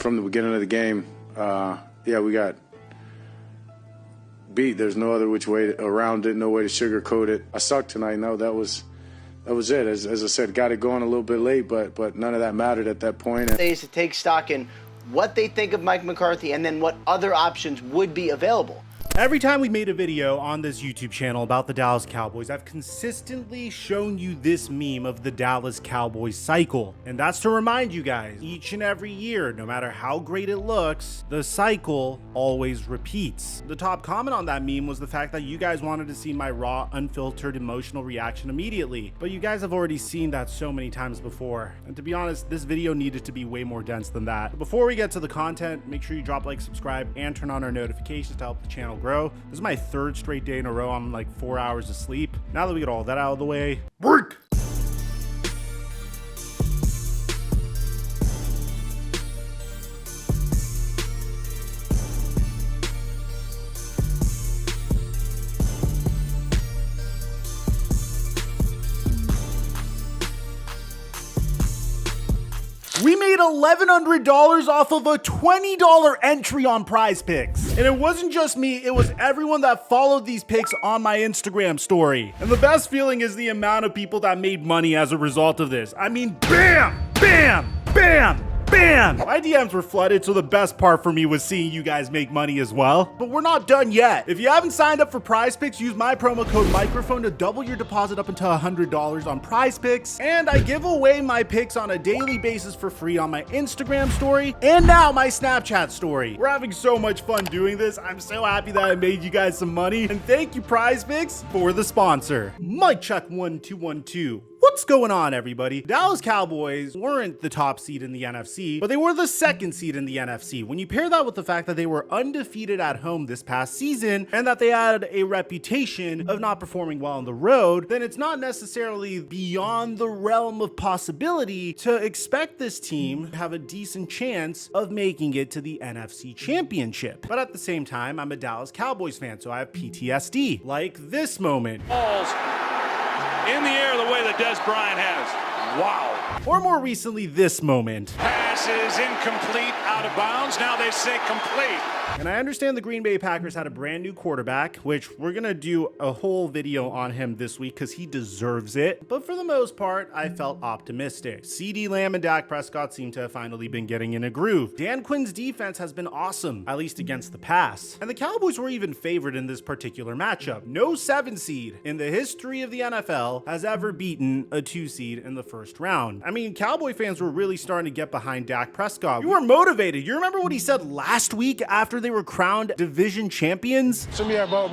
from the beginning of the game, yeah, we got beat. There's no other which way around it, no way to sugarcoat it. I sucked tonight. No, that was it. As I said, got it going a little bit late, but none of that mattered at that point. They used to take stock in what they think of Mike McCarthy and then what other options would be available. Every time we made a video on this YouTube channel about the Dallas Cowboys, I've consistently shown you this meme of the Dallas Cowboys cycle. And that's to remind you guys, each and every year, no matter how great it looks, the cycle always repeats. The top comment on that meme was the fact that you guys wanted to see my raw, unfiltered, emotional reaction immediately. But you guys have already seen that so many times before. And to be honest, this video needed to be way more dense than that. But before we get to the content, make sure you drop like, subscribe, and turn on our notifications to help the channel grow. This is my third straight day in a row I'm like 4 hours of sleep. Now that we get all that out of the way, break! We made $1,100 off of a $20 entry on Prize Picks. And it wasn't just me, it was everyone that followed these picks on my Instagram story. And the best feeling is the amount of people that made money as a result of this. I mean, bam, bam, bam, bam! My DMs were flooded, so the best part for me was seeing you guys make money as well. But we're not done yet. If you haven't signed up for Prize Picks, use my promo code Mikerophone to double your deposit up until $100 on Prize Picks. And I give away my picks on a daily basis for free on my Instagram story and now my Snapchat story. We're having so much fun doing this. I'm so happy that I made you guys some money. And thank you, Prize Picks, for the sponsor. Mic check 1 2 1 2. What's going on, everybody? Dallas Cowboys weren't the top seed in the NFC, but they were the second seed in the NFC. When you pair that with the fact that they were undefeated at home this past season and that they had a reputation of not performing well on the road, then it's not necessarily beyond the realm of possibility to expect this team to have a decent chance of making it to the NFC Championship. But at the same time, I'm a Dallas Cowboys fan, so I have PTSD, like this moment. Balls in the air the way that Des Bryant has. Wow. Or more recently, this moment. Pass is incomplete, out of bounds. Now they say complete. And I understand the Green Bay Packers had a brand new quarterback, which we're going to do a whole video on him this week because he deserves it. But for the most part, I felt optimistic. CeeDee Lamb and Dak Prescott seem to have finally been getting in a groove. Dan Quinn's defense has been awesome, at least against the pass. And the Cowboys were even favored in this particular matchup. No 7 seed in the history of the NFL has ever beaten a 2 seed in the first round. I mean, Cowboy fans were really starting to get behind Dak Prescott. You were motivated. You remember what he said last week after they were crowned division champions? So yeah, but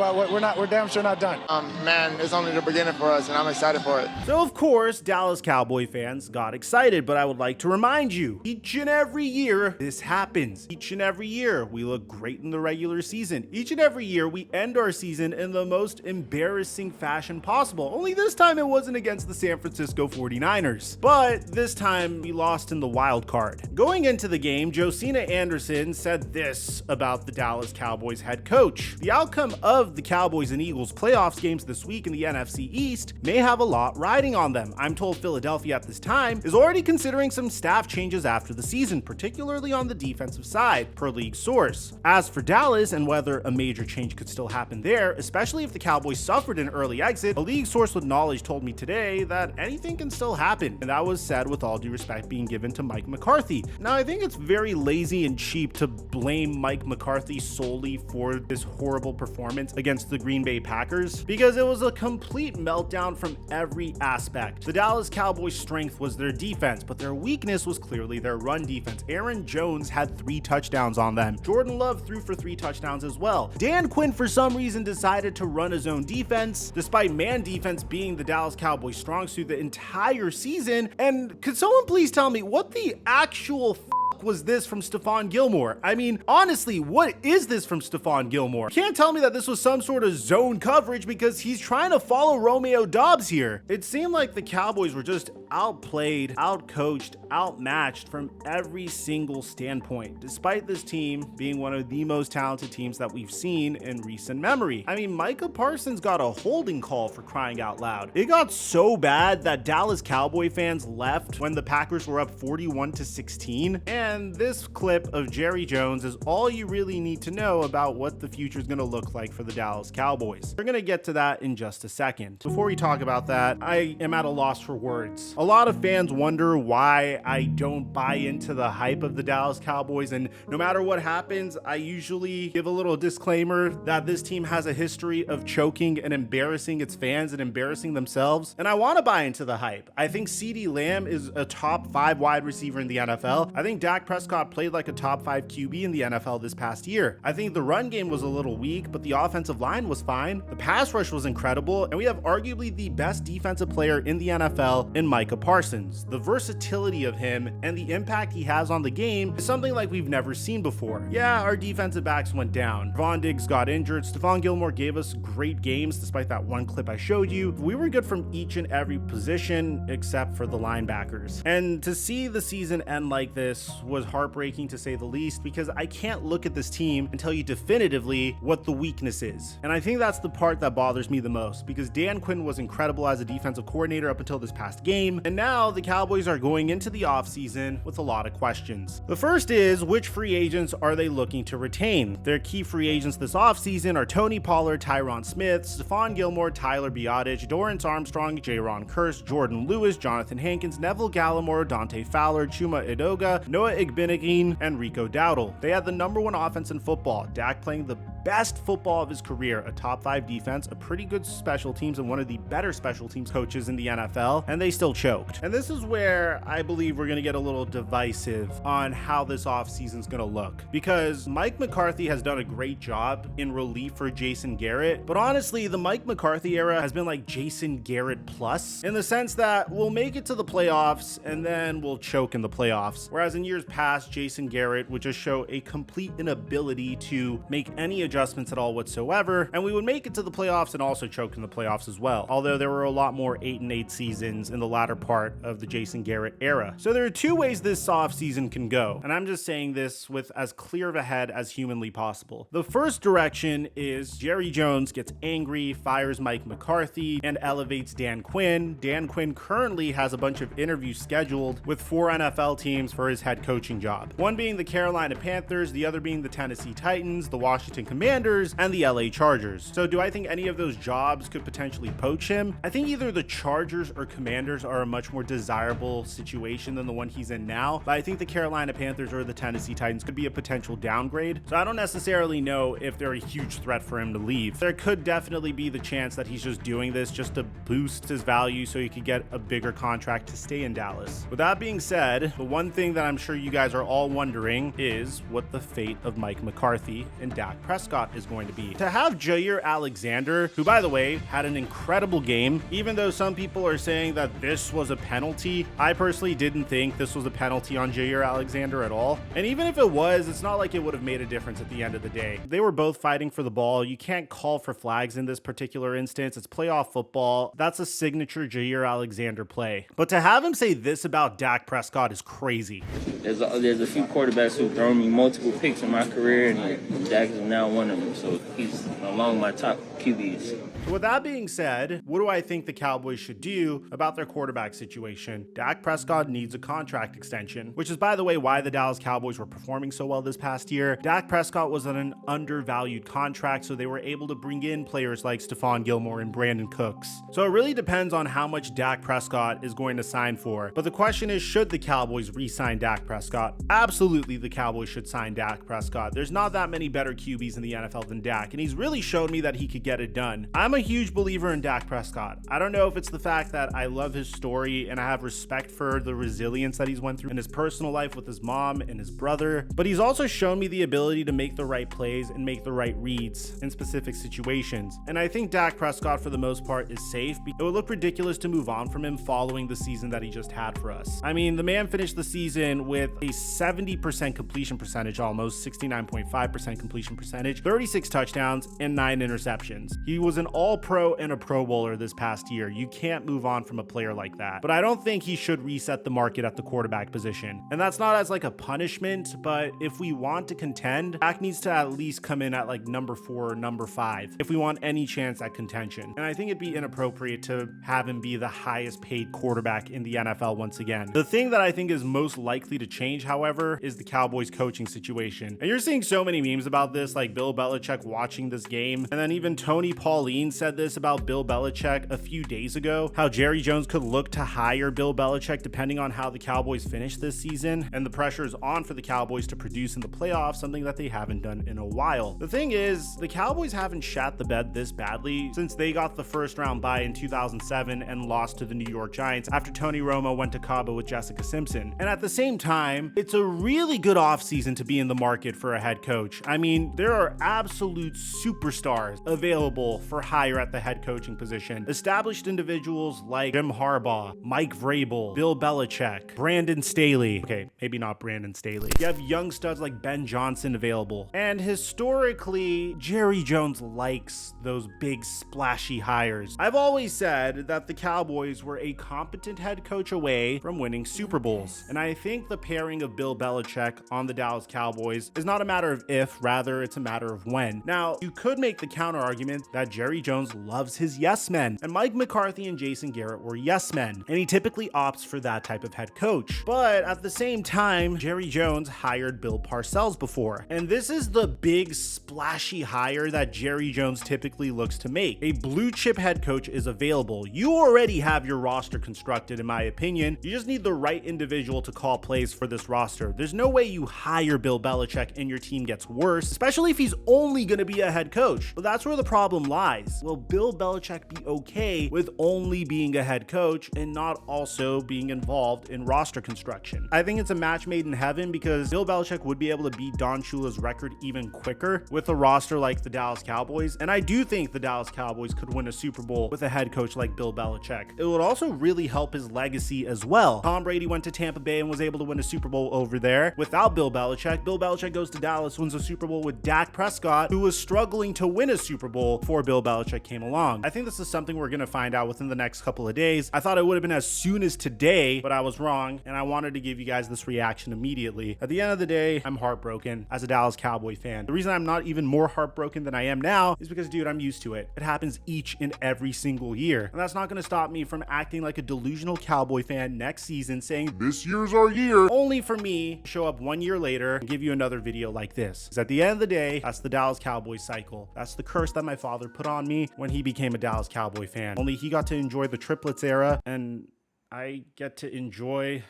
we're damn sure not done. Man, it's only the beginning for us, and I'm excited for it. So of course, Dallas Cowboy fans got excited, but I would like to remind you, each and every year this happens. Each and every year we look great in the regular season. Each and every year we end our season in the most embarrassing fashion possible. Only this time it wasn't against the San Francisco 49ers, but this time we lost in the wild card. Going into the game, Josina Anderson said this about the Dallas Cowboys head coach: the outcome of the Cowboys and Eagles playoffs games this week in the NFC East may have a lot riding on them. I'm told Philadelphia at this time is already considering some staff changes after the season, particularly on the defensive side, per league source. As for Dallas and whether a major change could still happen there, especially if the Cowboys suffered an early exit, a league source with knowledge told me today that anything can still happen, and that was said with all due respect being given to Mike McCarthy. Now, I think it's very lazy and cheap to blame Mike McCarthy solely for this horrible performance against the Green Bay Packers, because it was a complete meltdown from every aspect. The Dallas Cowboys' strength was their defense, but their weakness was clearly their run defense. Aaron Jones had 3 touchdowns on them. Jordan Love threw for 3 touchdowns as well. Dan Quinn, for some reason, decided to run his own defense, despite man defense being the Dallas Cowboys' strong suit the entire season. And could someone please tell me what the actual was this from Stephon Gilmore? I mean, honestly, what is this from Stephon Gilmore? You can't tell me that this was some sort of zone coverage because he's trying to follow Romeo Doubs here. It seemed like the Cowboys were just outplayed, outcoached, outmatched from every single standpoint, despite this team being one of the most talented teams that we've seen in recent memory. I mean, Micah Parsons got a holding call, for crying out loud. It got so bad that Dallas Cowboy fans left when the Packers were up 41-16, and And this clip of Jerry Jones is all you really need to know about what the future is going to look like for the Dallas Cowboys. We're going to get to that in just a second. Before we talk about that, I am at a loss for words. A lot of fans wonder why I don't buy into the hype of the Dallas Cowboys, and no matter what happens, I usually give a little disclaimer that this team has a history of choking and embarrassing its fans and embarrassing themselves, and I want to buy into the hype. I think CeeDee Lamb is a top 5 wide receiver in the NFL. I think Dak Prescott played like a top 5 QB in the NFL this past year. I think the run game was a little weak, but the offensive line was fine. The pass rush was incredible, and we have arguably the best defensive player in the NFL in Micah Parsons. The versatility of him and the impact he has on the game is something like we've never seen before. Yeah, our defensive backs went down. Von Diggs got injured. Stephon Gilmore gave us great games despite that one clip I showed you. We were good from each and every position except for the linebackers. And to see the season end like this was heartbreaking to say the least, because I can't look at this team and tell you definitively what the weakness is. And I think that's the part that bothers me the most, because Dan Quinn was incredible as a defensive coordinator up until this past game, and now the Cowboys are going into the offseason with a lot of questions. The first is, which free agents are they looking to retain? Their key free agents this offseason are Tony Pollard, Tyron Smith, Stephon Gilmore, Tyler Biadasz, Dorrance Armstrong, Jaron Kearse, Jordan Lewis, Jonathan Hankins, Neville Gallimore, Dante Fowler, Chuma Edoga, Noah Igbinoghene, and Rico Dowdle. They had the #1 offense in football, Dak playing the best football of his career, a top 5 defense, a pretty good special teams, and one of the better special teams coaches in the NFL, and they still choked. And this is where I believe we're going to get a little divisive on how this offseason is going to look, because Mike McCarthy has done a great job in relief for Jason Garrett, but honestly, the Mike McCarthy era has been like Jason Garrett plus, in the sense that we'll make it to the playoffs and then we'll choke in the playoffs, whereas in years past, Jason Garrett would just show a complete inability to make any adjustments at all whatsoever, and we would make it to the playoffs and also choke in the playoffs as well, although there were a lot more 8-8 seasons in the latter part of the Jason Garrett era. So there are 2 ways this offseason can go, and I'm just saying this with as clear of a head as humanly possible. The first direction is Jerry Jones gets angry, fires Mike McCarthy, and elevates Dan Quinn. Dan Quinn currently has a bunch of interviews scheduled with 4 NFL teams for his head coaching job, one being the Carolina Panthers, the other being the Tennessee Titans, the Washington Commanders, and the LA Chargers. So do I think any of those jobs could potentially poach him? I think either the Chargers or Commanders are a much more desirable situation than the one he's in now, but I think the Carolina Panthers or the Tennessee Titans could be a potential downgrade. So I don't necessarily know if they're a huge threat for him to leave. There could definitely be the chance that he's just doing this just to boost his value so he could get a bigger contract to stay in Dallas. With that being said, the one thing that I'm sure you guys are all wondering is what the fate of Mike McCarthy and Dak Prescott is going to be. To have Jair Alexander, who by the way had an incredible game, even though some people are saying that this was a penalty, I personally didn't think this was a penalty on Jair Alexander at all. And even if it was, it's not like it would have made a difference at the end of the day. They were both fighting for the ball. You can't call for flags in this particular instance. It's playoff football. That's a signature Jair Alexander play. But to have him say this about Dak Prescott is crazy. There's a few quarterbacks who've thrown me multiple picks in my career, and Dak is now one of them. So he's among my top QBs. So with that being said, what do I think the Cowboys should do about their quarterback situation? Dak Prescott needs a contract extension, which is, by the way, why the Dallas Cowboys were performing so well this past year. Dak Prescott was on an undervalued contract, so they were able to bring in players like Stephon Gilmore and Brandon Cooks. So it really depends on how much Dak Prescott is going to sign for. But the question is, should the Cowboys re-sign Dak Prescott? Absolutely, the Cowboys should sign Dak Prescott. There's not that many better QBs in the NFL than Dak, and he's really shown me that he could get it done. I'm a huge believer in Dak Prescott. I don't know if it's the fact that I love his story and I have respect for the resilience that he's went through in his personal life with his mom and his brother, but he's also shown me the ability to make the right plays and make the right reads in specific situations. And I think Dak Prescott, for the most part, is safe. It would look ridiculous to move on from him following the season that he just had for us. I mean, the man finished the season with a 70% completion percentage, almost 69.5% completion percentage, 36 touchdowns, and 9 interceptions. He was an All-Pro and a Pro Bowler this past year. You can't move on from a player like that. But I don't think he should reset the market at the quarterback position. And that's not as like a punishment, but if we want to contend, Dak needs to at least come in at like number 4 or number 5 if we want any chance at contention. And I think it'd be inappropriate to have him be the highest paid quarterback in the NFL once again. The thing that I think is most likely to change, however, is the Cowboys coaching situation. And you're seeing so many memes about this, like Bill Belichick watching this game. And then even Tony Pauline said this about Bill Belichick a few days ago, how Jerry Jones could look to hire Bill Belichick depending on how the Cowboys finish this season. And the pressure is on for the Cowboys to produce in the playoffs, something that they haven't done in a while. The thing is, the Cowboys haven't shat the bed this badly since they got the first round bye in 2007 and lost to the New York Giants after Tony Romo went to Cabo with Jessica Simpson. And at the same time, it's a really good offseason to be in the market for a head coach. I mean, there are absolute superstars available for hire at the head coaching position. Established individuals like Jim Harbaugh, Mike Vrabel, Bill Belichick, Brandon Staley. Okay, maybe not Brandon Staley. You have young studs like Ben Johnson available. And historically, Jerry Jones likes those big splashy hires. I've always said that the Cowboys were a competent head coach away from winning Super Bowls. And I think the pairing of Bill Belichick on the Dallas Cowboys is not a matter of if, rather it's a matter of when. Now, you could make the counter argument that Jerry Jones loves his yes men, and Mike McCarthy and Jason Garrett were yes men, and he typically opts for that type of head coach. But at the same time, Jerry Jones hired Bill Parcells before, and this is the big splashy hire that Jerry Jones typically looks to make. A blue chip head coach is available. You already have your roster constructed, in my opinion. You just need the right individual to call plays for this roster. There's no way you hire Bill Belichick and your team gets worse, especially if he's only going to be a head coach. But that's where the problem lies. Will Bill Belichick be okay with only being a head coach and not also being involved in roster construction? I think it's a match made in heaven because Bill Belichick would be able to beat Don Shula's record even quicker with a roster like the Dallas Cowboys. And I do think the Dallas Cowboys could win a Super Bowl with a head coach like Bill Belichick. It would also really help his legacy as well. Tom Brady went to Tampa Bay and was able to win a Super Bowl over there without Bill Belichick. Bill Belichick goes to Dallas, wins a Super Bowl with Dak Prescott, who was struggling to win a Super Bowl before Bill Belichick came along. I think this is something we're going to find out within the next couple of days. I thought it would have been as soon as today, but I was wrong, and I wanted to give you guys this reaction immediately. At the end of the day, I'm heartbroken as a Dallas Cowboy fan. The reason I'm not even more heartbroken than I am now is because, dude, I'm used to it. It happens each and every single year, and that's not going to stop me from acting like a delusional Cowboy fan next season saying, "This year's our year," only for me to show up 1 year later and give you another video like this. Because at the end of the day, that's the Dallas Cowboys cycle. That's the curse that my father put on me when he became a Dallas Cowboy fan. Only he got to enjoy the triplets era, and I get to enjoy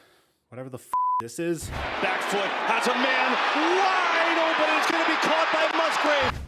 whatever the this is. Back foot has a man wide open. It's going to be caught by Musgrave.